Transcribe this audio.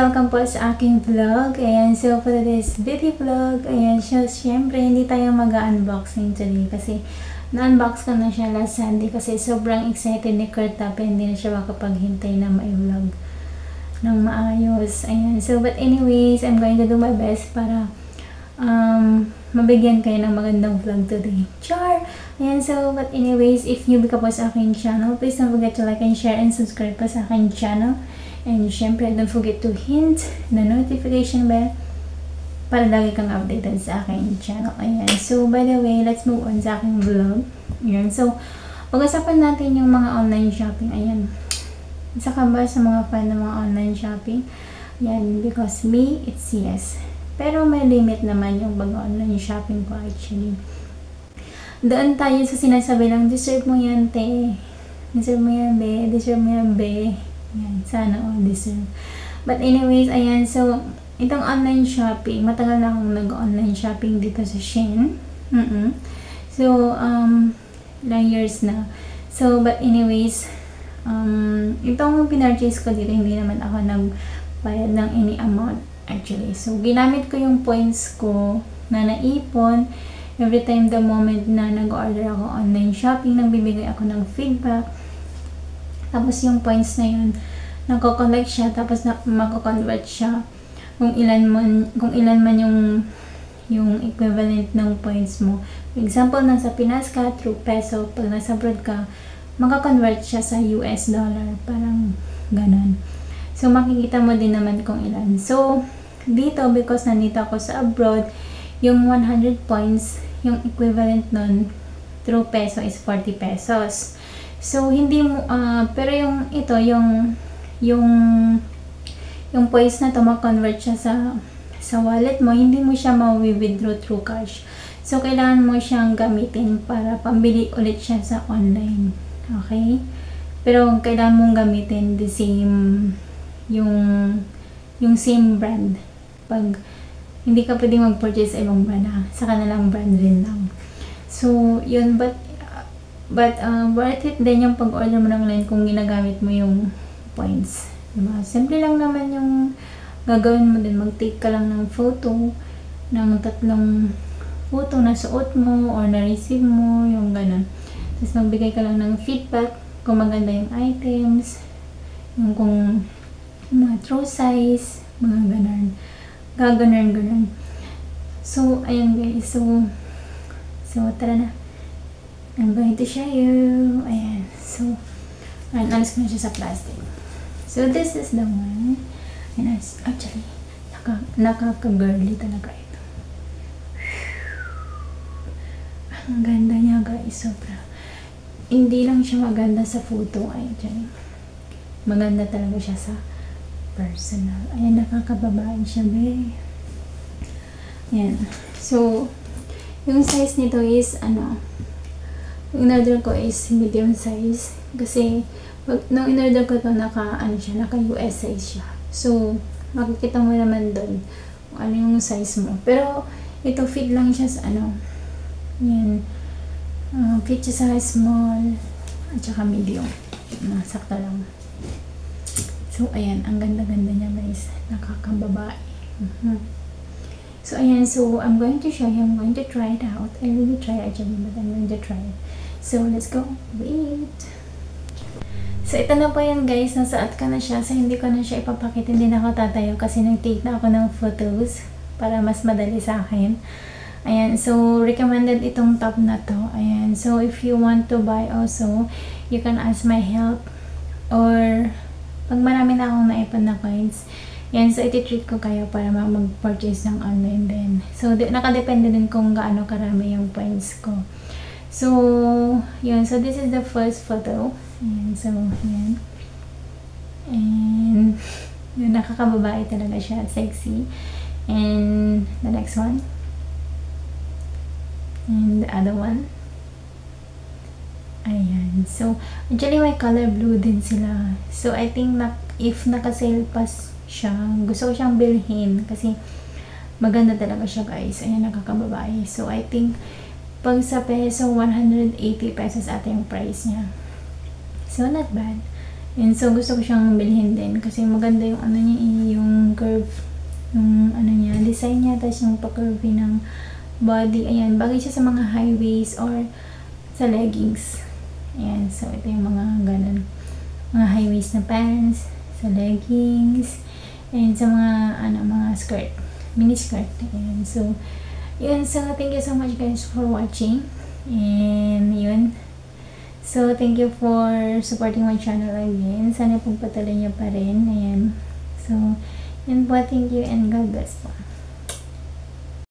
welcome po sa aking vlog. Ayan, so for today's beauty vlog, ayan, so syempre hindi tayo mag-unboxing today kasi na-unbox ko na siya last Sunday kasi sobrang excited ni Kurt Tapi, hindi na siya makapaghintay na ma-vlog ng maayos. Ayan, so but anyways, I'm going to do my best para mabigyan kayo ng magandang vlog today. Char! Ayan, so but anyways, if new ka po sa aking channel, please don't forget to like and share and subscribe po sa aking channel. And syempre, don't forget to hit the notification bell para lagi kang updated sa aking channel. Ayan. So, by the way, let's move on sa aking vlog. Ayan. So, pag-usapan natin yung mga online shopping. Ayan. Isa ka ba sa mga fan ng mga online shopping? Ayan. Because me, it's yes. Pero may limit naman yung pag-online shopping ko actually. Doon tayo sa sinasabi lang, deserve mo yan, te. Deserve mo yan, be. Deserve mo yan, be. Yan, sana all deserve. But anyways, ayan, so itong online shopping, matagal na akong nag-online shopping dito sa Shein. So, ilang years na. So, but anyways, itong pinurchase ko dito, hindi naman ako nagbayad ng any amount actually. So, ginamit ko yung points ko na naipon. Every time the moment na nag-order ako online shopping, nagbibigay ako ng feedback. Tapos yung points na yun, nako-collect siya, tapos mako-convert siya kung ilan man yung equivalent ng points mo. For example, nasa Pinas ka, through peso, pag nasa abroad ka, mako-convert siya sa US dollar, parang ganon. So, makikita mo din naman kung ilan. So, dito, because nandito ako sa abroad, yung 100 points, yung equivalent nun, through peso is 40 pesos. So, hindi mo, pero yung ito, yung points na to, ma-convert siya sa wallet mo, hindi mo siya ma-withdraw through cash. So, kailangan mo siyang gamitin para pambili ulit siya sa online. Okay? Pero, kailangan mong gamitin the same, yung same brand. Pag, hindi ka pwedeng mag-purchase ibang brand, sa kanilang brand rin lang. So, yun, but worth it din yung pag-order mo ng online kung ginagamit mo yung points. Diba? Simple lang naman yung gagawin mo din. Mag-take ka lang ng photo, ng 3 photo na suot mo or na-receive mo, yung ganun. Tapos magbigay ka lang ng feedback kung maganda yung items, yung kung mga true size, mga ganun. Gaganon. So, ayan guys. So, tara na. I'm going to show you. Ayan. So, alis ko na siya sa plastic. So, this is the one. And actually, nakaka-girly talaga ito. Ang ganda niya guys. Sobra. Hindi lang siya maganda sa photo. Actually, maganda talaga siya sa personal. Ayan, nakakababae siya, be. Ayan. So, yung size nito is, yung in-order ko is medium size. Kasi, nung in-order ko ito, naka-US size siya. So, makikita mo naman doon kung ano yung size mo. Pero, ito fit lang siya sa yan. Fit siya sa small at saka medium. Sakto lang. So, ayan. Ang ganda-ganda niya, guys. Nakakababae. So, ayan. So, I'm going to show you. I'm going to try it out. I really try actually, but I'm going to try it. So, let's go. Wait. So, ito na po yan, guys. Nasuot ko na siya. So, hindi ko na siya ipapakita. Hindi na ako tatayo kasi nag-take na ako ng photos para mas madali sa akin. Ayan. So, recommended itong top na to. Ayan. So, if you want to buy also, you can ask my help. Or, pag marami na akong naipon na coins, yan, so iti-treat ko kayo para mag-purchase ng online din. So, nakadepende din kung gaano karami yung points ko. So, yun. So, this is the first photo. Ayan. So, yan. And, yun, nakakababae talaga siya. Sexy. And, the next one. And, the other one. Ayan. So, actually, may color blue din sila. So, I think if naka-sale pass siya, gusto ko siyang bilhin kasi maganda talaga siya, guys. Ayan, nakakababae. So, I think pag sa peso, 180 pesos ata yung price niya. So, not bad. And so, gusto ko siyang bilhin din kasi maganda yung ano niya, yung curve, yung ano niya, design niya, tapos yung pa-curvy ng body. Ayan, bagay siya sa mga high waist or sa leggings. Ayan, so ito yung mga ganun. Mga high waist na pants, sa leggings, and sa mga, mga skirt, mini skirt. Ayan, so, yun. So, thank you so much guys for watching. And, yun. So, thank you for supporting my channel again. Sana pagpatuloy niyo pa rin. Ayan. So, yun po. Thank you and God bless po.